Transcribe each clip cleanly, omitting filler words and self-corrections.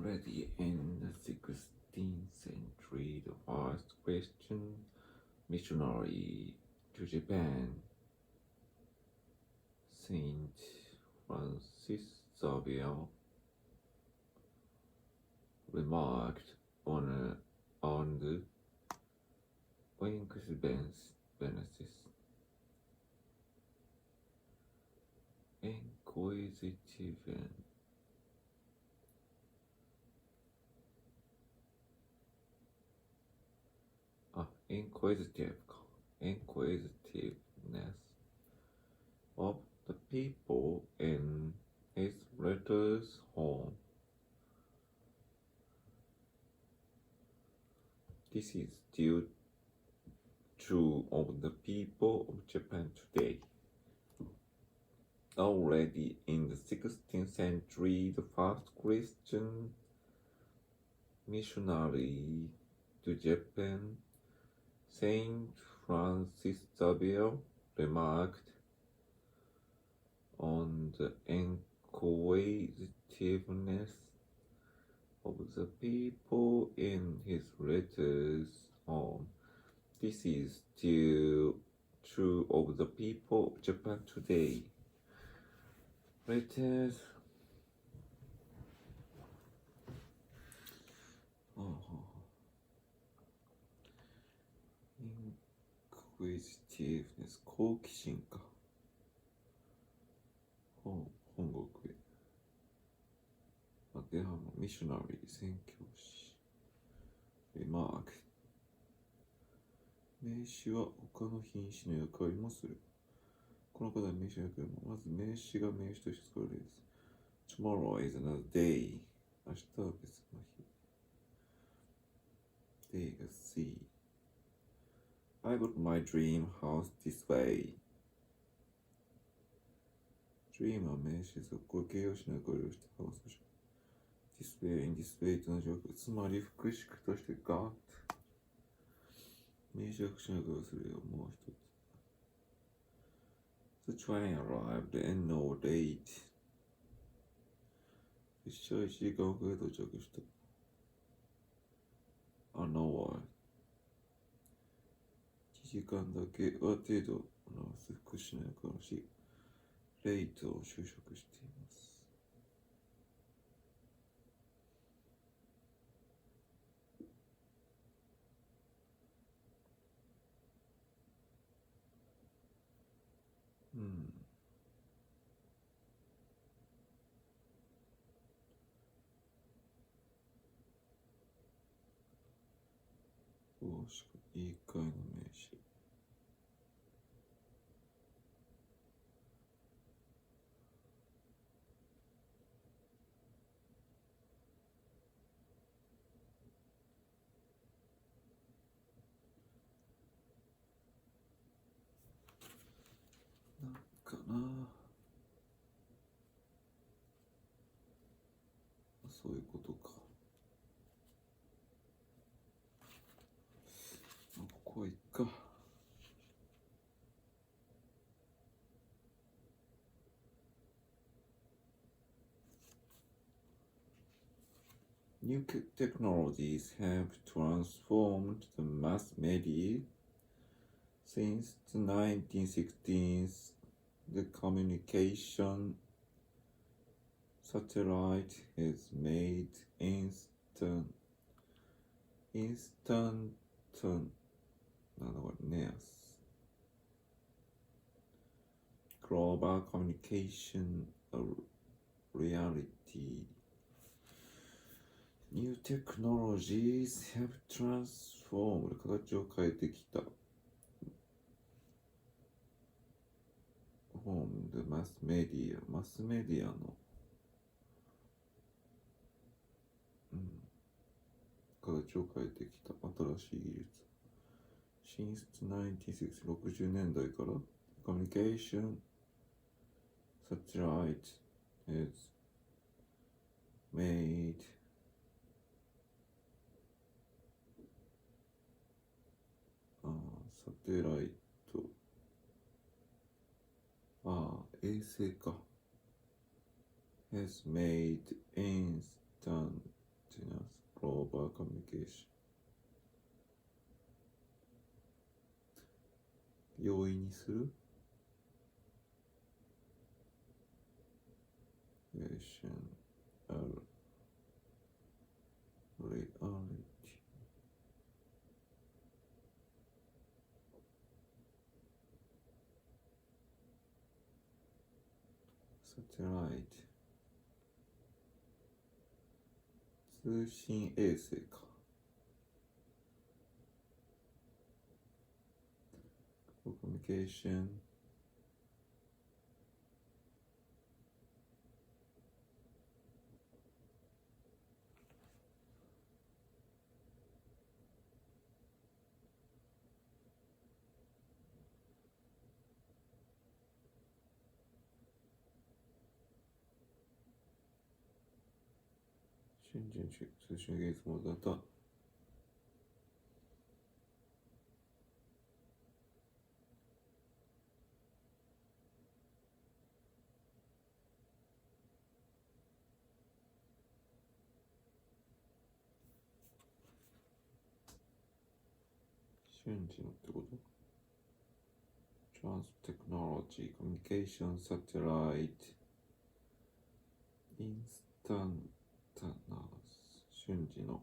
Already in the 16th century, the first Christian missionary to Japan, Saint Francis Xavier, remarked on the coincidence inquisitiveness of the people in his letters home. This is still true of the people of Japan today. Already in the 16th century, the first Christian missionary to Japan, Saint Francis Xavier, remarked on the inquisitiveness of the people in his letters home. This is still true of the people of Japan today. Letters. Inquisitiveness 好奇心か。本国へ。当てはむミッショナリー宣教師。Remark。名詞は他の品詞の役割もする。この課題名詞の役割もまず名詞が名詞として使われるです。Tomorrow is another day. 明日は別の日。Day が See。I got my dream house this way. Dream は名詞そこを形容詞の役割をしてハウスでしょ。This way, in this way と同じわけ。つまり副詞として got 名詞が副詞の役割をするよ。もう一つ。The train arrived and no late. 列車は1時間遅れ到着した。An hour。1時間だけは程度を表す副詞の役割をし、late を修飾しています。言い換えの名詞。なんかな。そういうことか。ここはいっか。New technologies have transformed the mass media. Since the 1960s, the communication satellite has made global communication a reality. New technologies have transformed 形を変えてきた。マスメディアの、形を変えてきた新しい技術。Since 1960年代から Communication Satellite has madeサテライト衛星か has made instant Simultaneous global communication 容易にする Relation reality Satellite 通信衛星かCommunication瞬時通信技術もだった瞬時のってこと Transtechnology Communication Satellite Instantaneous 瞬時のこ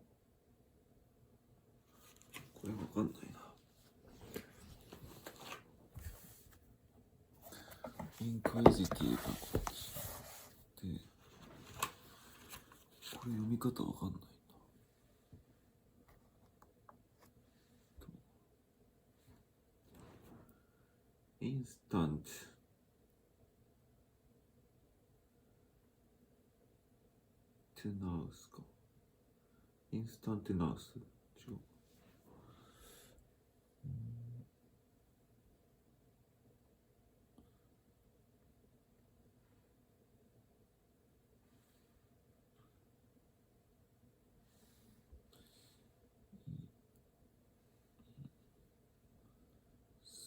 れわかんないなインクイジティブなこっちでこれ読み方わかんないなインスタントテナウスかインスタンテナウス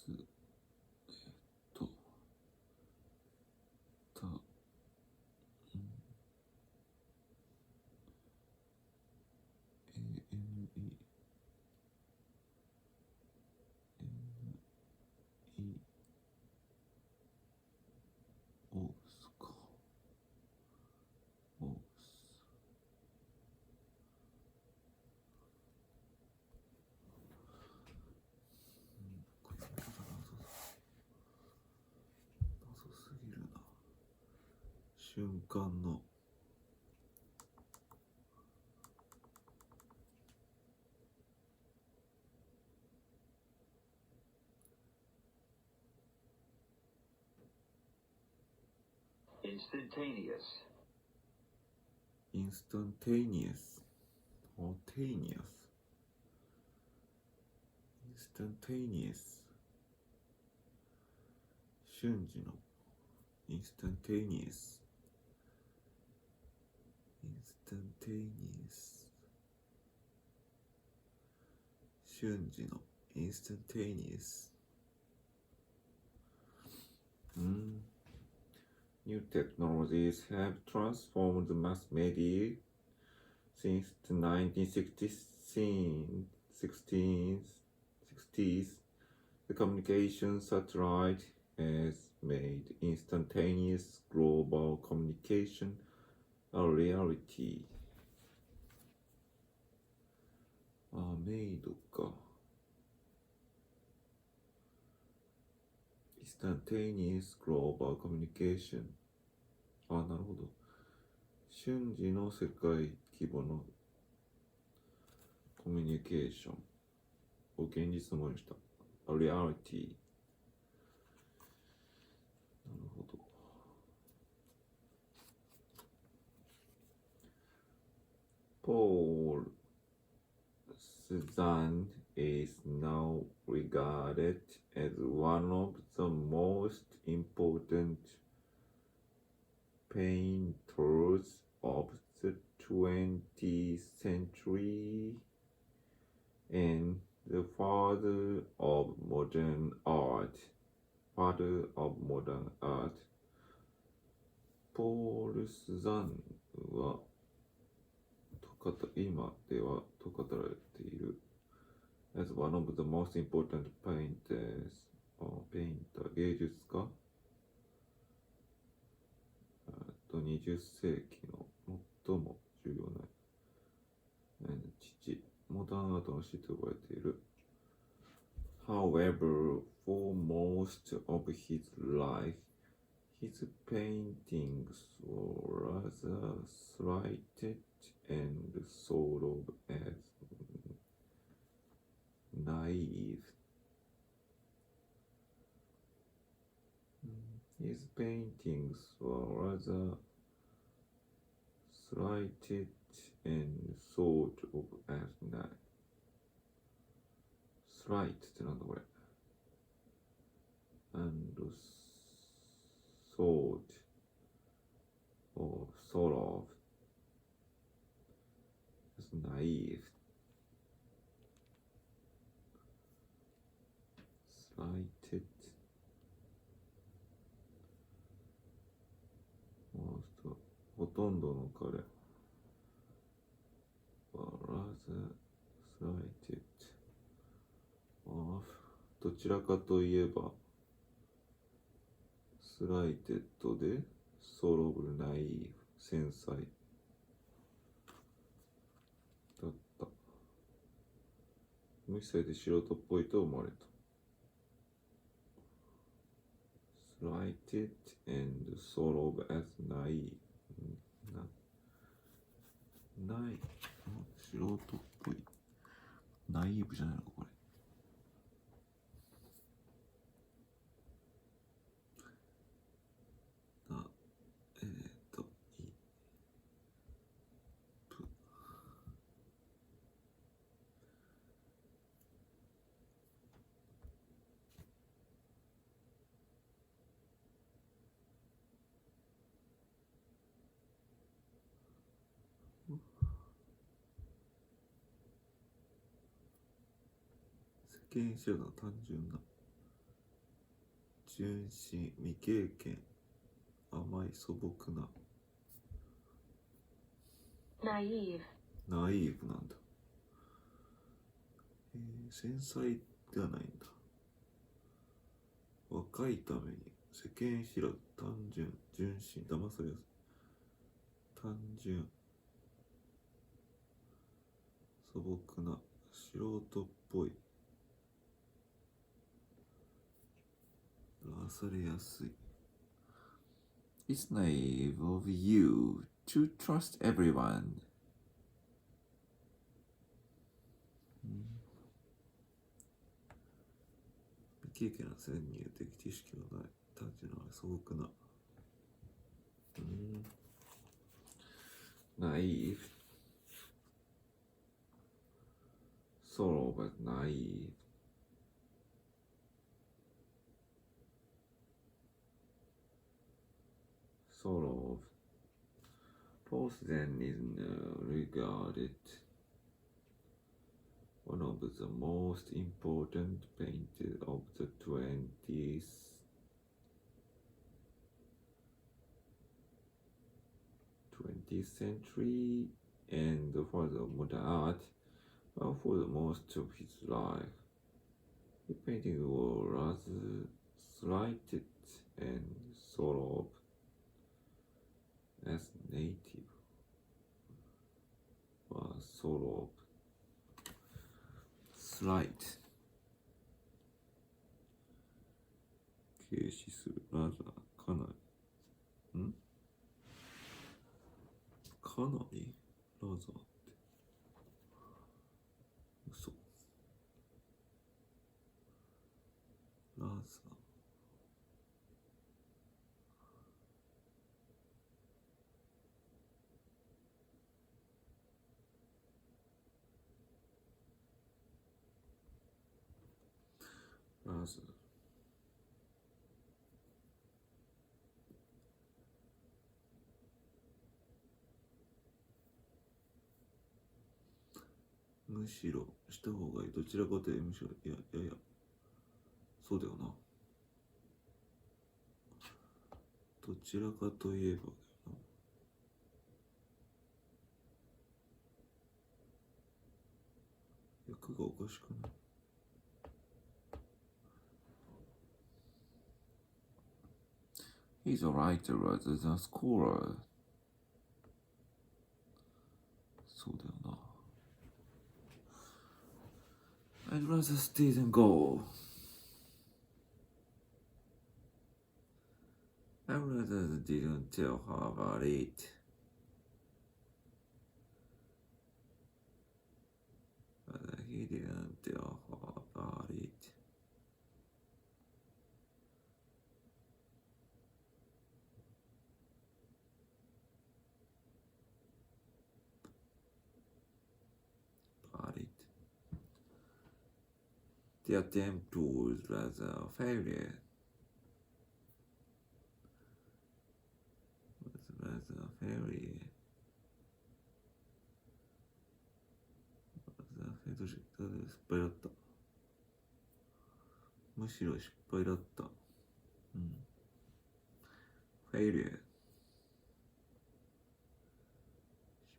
違うとたオースかオースこれ謎すぎるな瞬間のInstantaneous. Instantaneous Instantaneous 瞬時の Instantaneous瞬時の Instantaneous New technologies have transformed the mass media since the 1960s. The communication satellite has made instantaneous global communication a reality. メイドか。Instantaneous global communication なるほど瞬時の世界規模のコミュニケーションを現実のものにした A reality なるほどポールCézanne is now regarded as one of the most important painters of the 20th century and the father of modern art. ポール・スザンヌはと今ではと語られている。As one of the most important painters, 芸術家20世紀の最も重要な父、モダンアートの父と呼ばれている。However, for most of his life, his paintings were rather slighted and sort of as naive. His paintings were rather slighted and sort of as naive. Slight ってなんだこれ and sort or sort of as naive. Slighted. Most ほとんどの彼は rather slighted of どちらかといえばスライテッドでソロブルナイーフ繊細だった。無視されて素人っぽいと思われた。Slighted and sort of as naive 素人っぽいナイーブじゃないのかこれ。世間知らずの単純な純真未経験甘い素朴なナイーブなんだ。繊細ではないんだ。若いために世間知らず単純純真騙されやすい単純素朴な素人っぽい騙されやすい。It's naive of you to trust everyone. 未経験な潜入的知識のない単純な素朴なnaive sort of naive sort of both then is regarded one of the most important painters of the 20th century and for the modern art, but for the most of his life, the paintings were rather slighted and sort of as native, or sort of slight 軽視するラザーかなりかなりラザーって嘘ラザーラザーむしろした方がいい。どちらかというとむしろいやそうだよな。どちらかといえばだよな。訳がおかしくない？He's a writer rather than a scholar. そうだよな。I'd rather stay than go. I'd rather didn't tell her about it. But he didn't tell her about it. About it. The attempt was rather a failure. Was rather a failure. 失敗だった。むしろ失敗だった。うん。failure。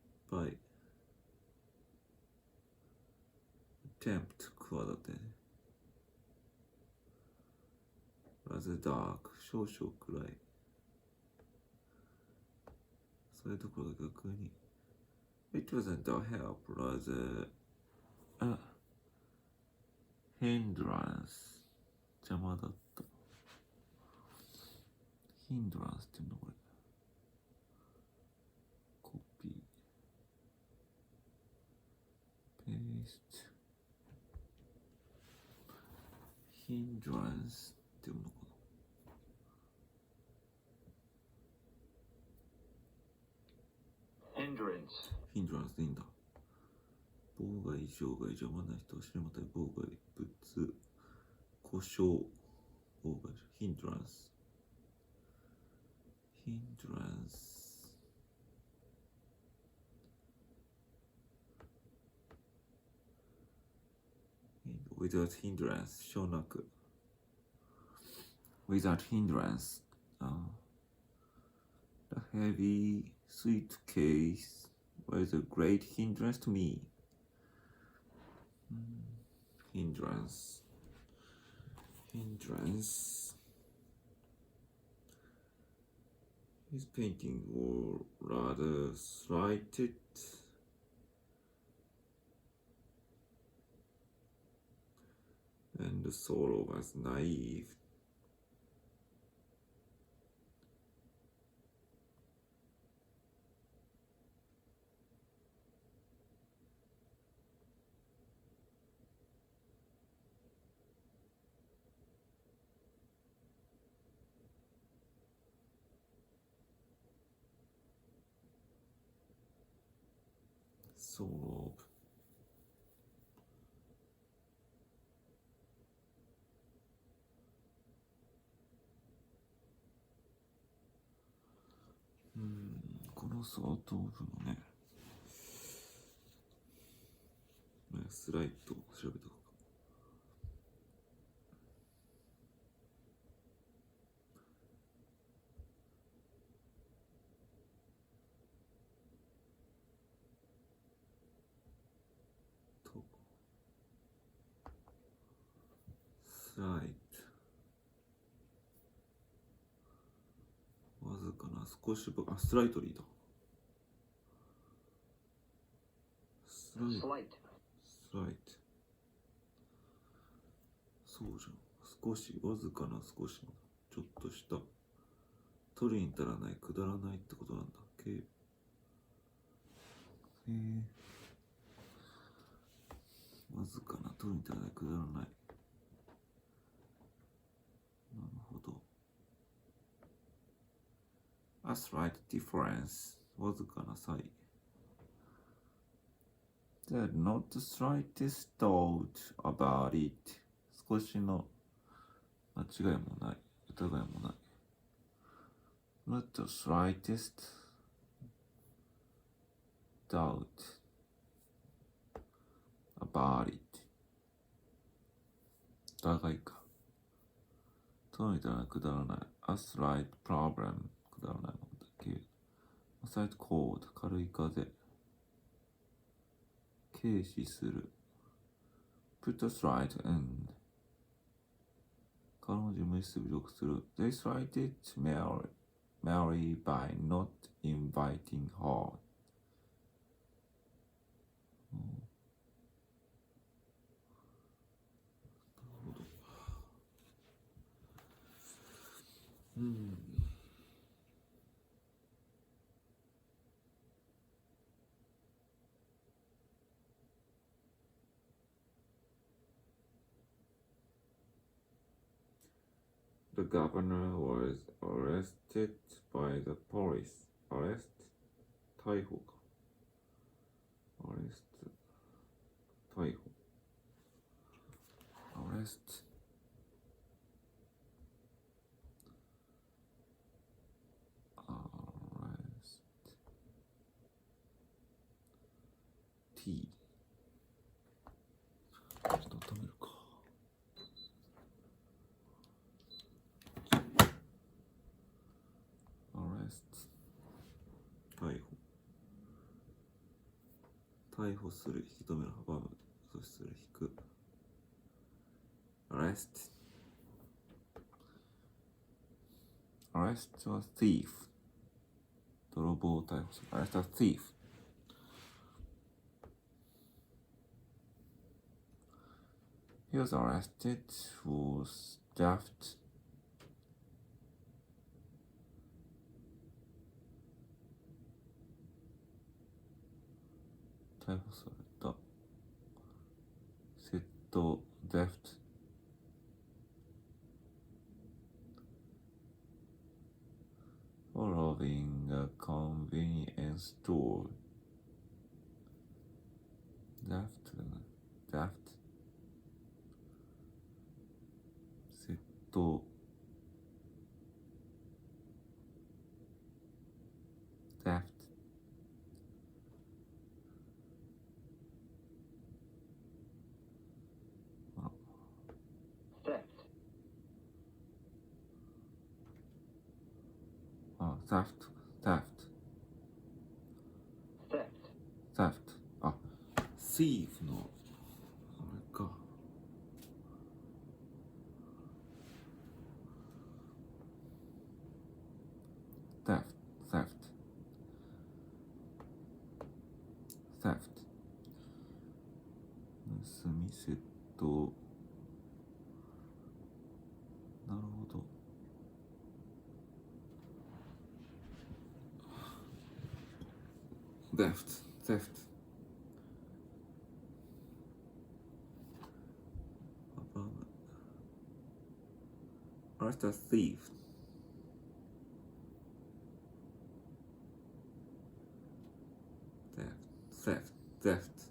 失敗。attempt 企てね。rather dark 少々暗い。そういうところが逆に。It wasn't a help, rather a hindrance 邪魔だった。hindrance っていうのこれ。コピー。ペースト。hindrance っていうのかな。hindrance でいいんだ。妨害、障害、邪魔な人を知りまたり、妨害、物、故障、妨害、hindrance。hindrance。without hindrance、省なく。without hindrance。The heavy suitcase was a great hindrance to me. hindrance. His painting were rather slighted. And the sorrow was naive. Sorrow. この相当部のね、スライドを調べたか。スライド。わずかな少しスライトリーだ。スライト。そうじゃん。少し、わずかな少しの、ちょっとした。取りに足らない、くだらないってことなんだ。わずかな、取りに足らない、くだらない。なるほど。A slight difference わずかな差異。There's not the slightest doubt about it 少しの間違いもない疑いもない。Not the slightest doubt about it 疑いか。とにかくくだらない。A slight problem くだらないものだけ。A slight cold 軽い風。軽視する。put a slight end. 彼女無視する侮辱する。They slighted Mary by not inviting her. うん。The governor was arrested by the police. Arrest? 逮捕か。Arrest? 逮捕。Arrest? Arrest? T. ちょっと止めるか。Arrest? 逮捕。逮捕する、引き止める、阻む、阻止する、引く。Arrest. Arrest a thief. 泥棒を逮捕する。Arrest a thief. He was arrested for theft. 逮捕された。窃盗 theft. For robbing a convenience store. theft だな。theft. 窃盗 theft. theft. theft. あ、thief のあれか。theft.盗み窃盗。なるほど。theft. Arrest a thief. Theft.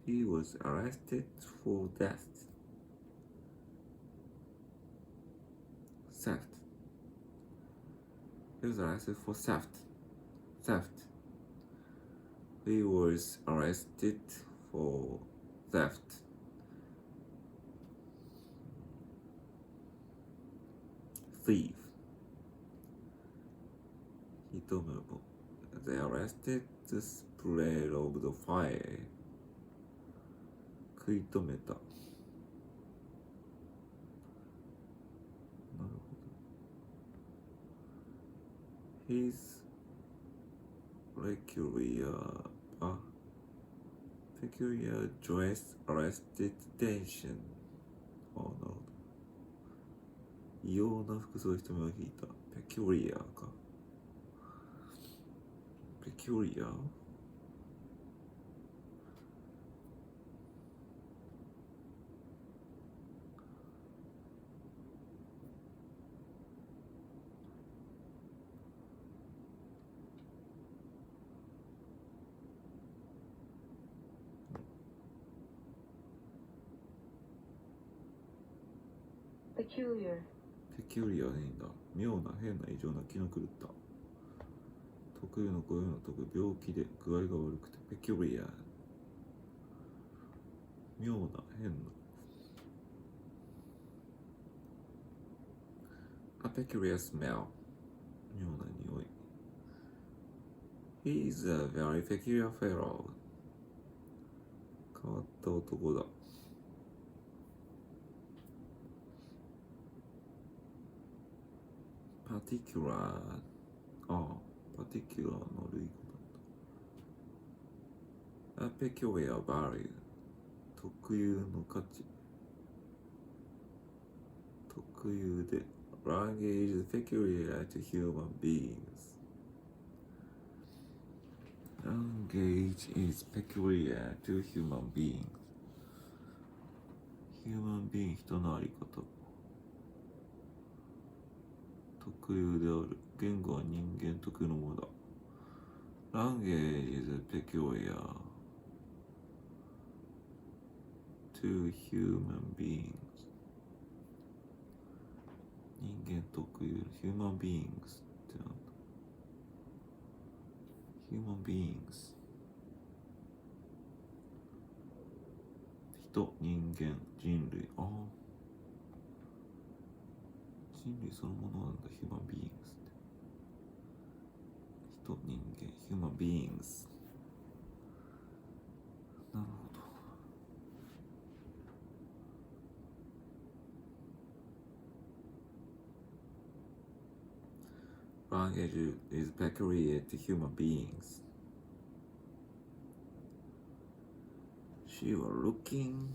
He was arrested for theft. He was arrested for theft. He was arrested for theft. Thief. 引き止める。They arrested the spread of the fire. 食い止めた。なるほど。His peculiar dress arrested attention. ああ、なるほど。異様な服装で人目を引いた。peculiar か。peculiar? peculiar でいいんだ。妙な、変な、異常な、気の狂った。特有のこういうの特病気で具合が悪くて peculiar 妙な変な a peculiar smell 妙な匂い He is a very peculiar fellow 変わった男だ。particular particular の類語だった。peculiar value 特有の価値、特有で language is peculiar to human beings. Language is peculiar to human beings. human being 人のあり方、特有である。言語は人間特有のものだ。Language is peculiar to human beings. 人間特有、human beings ってなんだ。human beings 人、人間、人類。人類そのものなんだ、human beings って。人、人間、human beings。なるほど。Language is peculiar to human beings. She was looking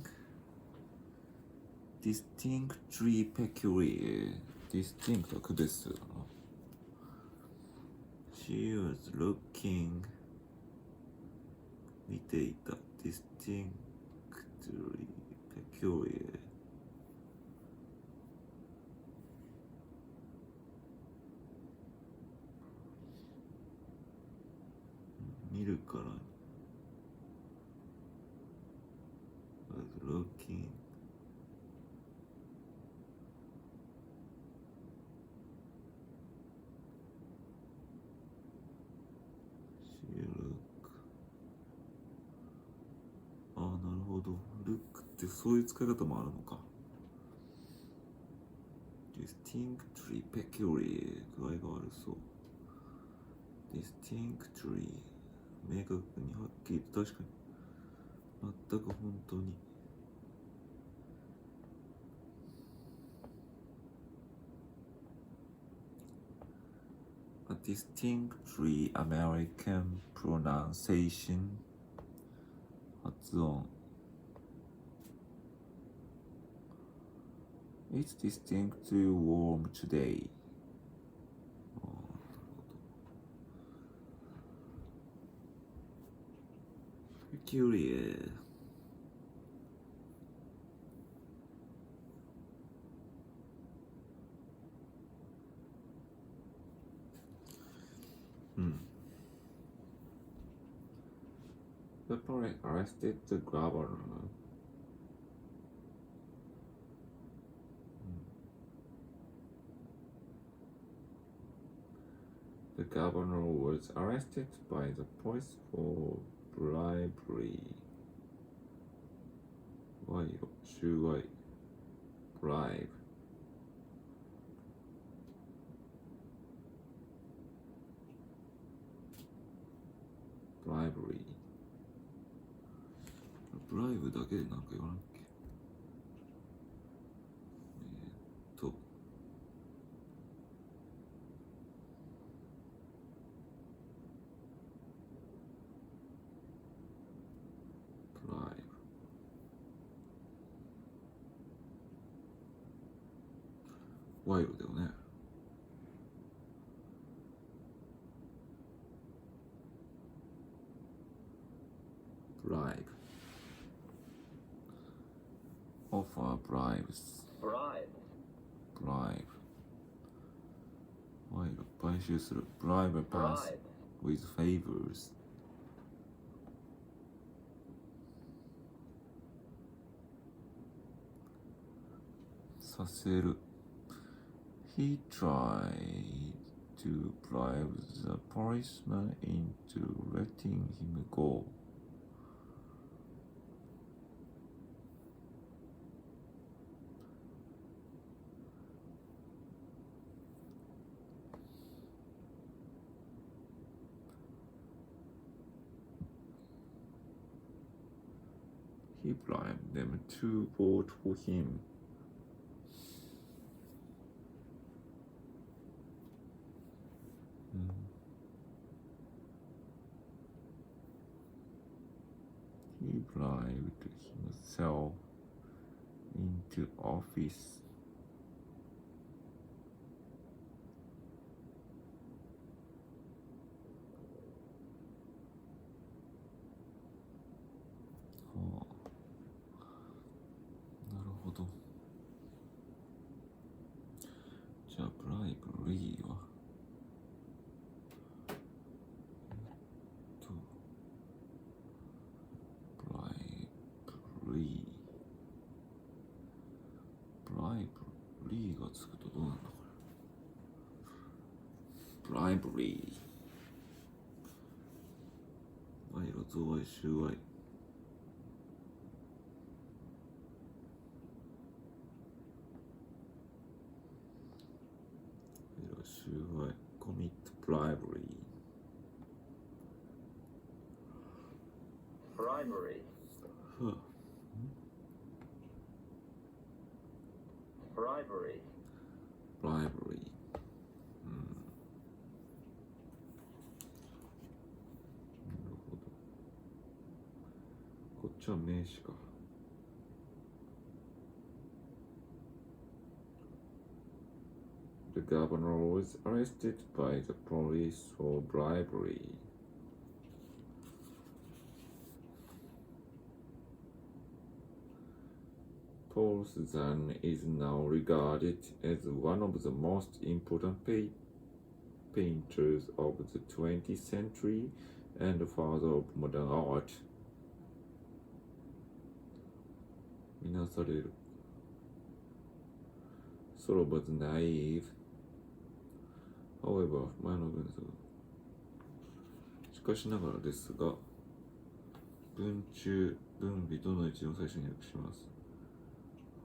distinctly peculiar. distinct は区別するな。She was looking 見ていた distinctly peculiar. 見るから was lookingなるほど。ルックってそういう使い方もあるのか。distinctly peculiar 具合が悪そう。distinctly 明確にはっきりと、確かに全く本当に。A distinctly American pronunciation 発音。It's distinctly warm today. peculiar The police arrested the governor. The governor was arrested by the police for bribery. 賄賂、収賄、bribe. bribery. ブライブだけでなんか言わなきゃ。ブライブ。賄賂だよね。bribe. Offer bribes. Bribe. bribe. 賄賂、買収する。bribe a person with favors. させる。He tried to bribe the policeman into letting him go. He bribed them to vote for him. He bribed himself into office. Oh. なるほど。じゃあ、ブライブリーはブライブリーがつくとどうなんだこれ。ブライブリー。賄賂、贈賄、収賄。収賄。commit bribery. Bribery. Bribery. bribery. なるほど。こっちは名詞か。The governor was arrested by the police for bribery. Paul Cézanne is now regarded as one of the most important painters of the 20th century and the father of modern art. みなされる。Solo was naive. However, 前の文ですが。しかしながらですが、文中、文尾どの一を最初に訳します。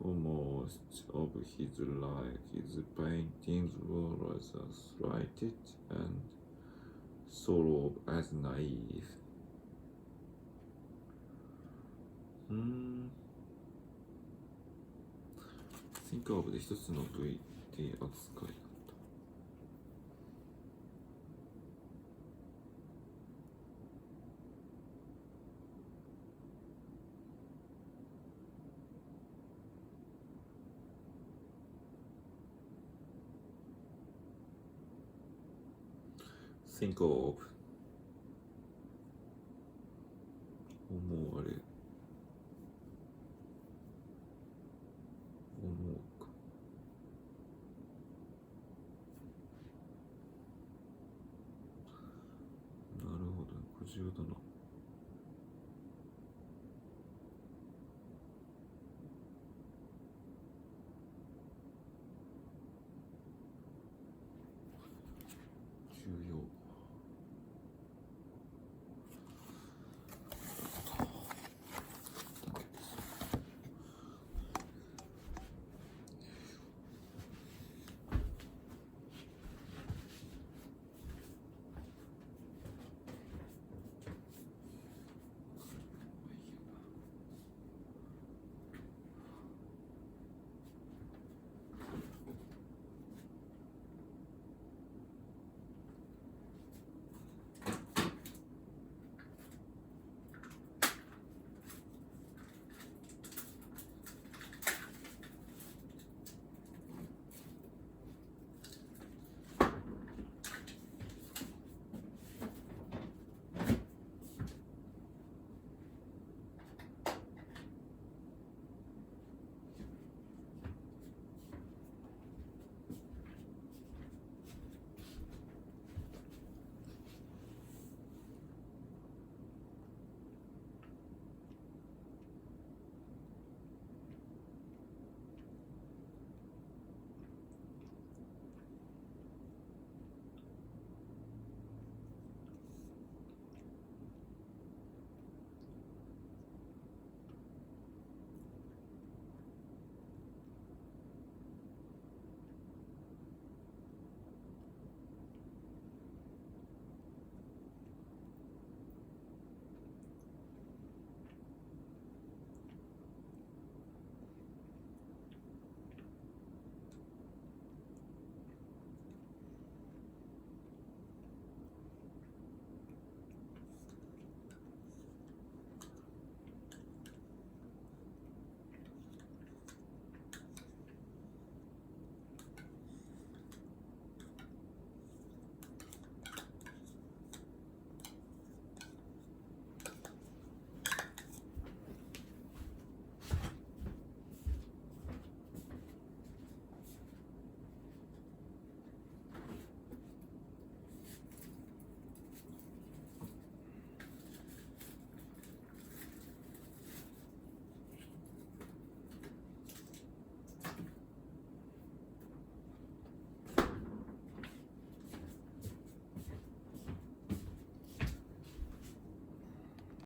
For most of his life, his paintings were as slighted and solo as naive. Think of で一つの V で扱いだった。Think of 思われ思うか。なるほど。50度の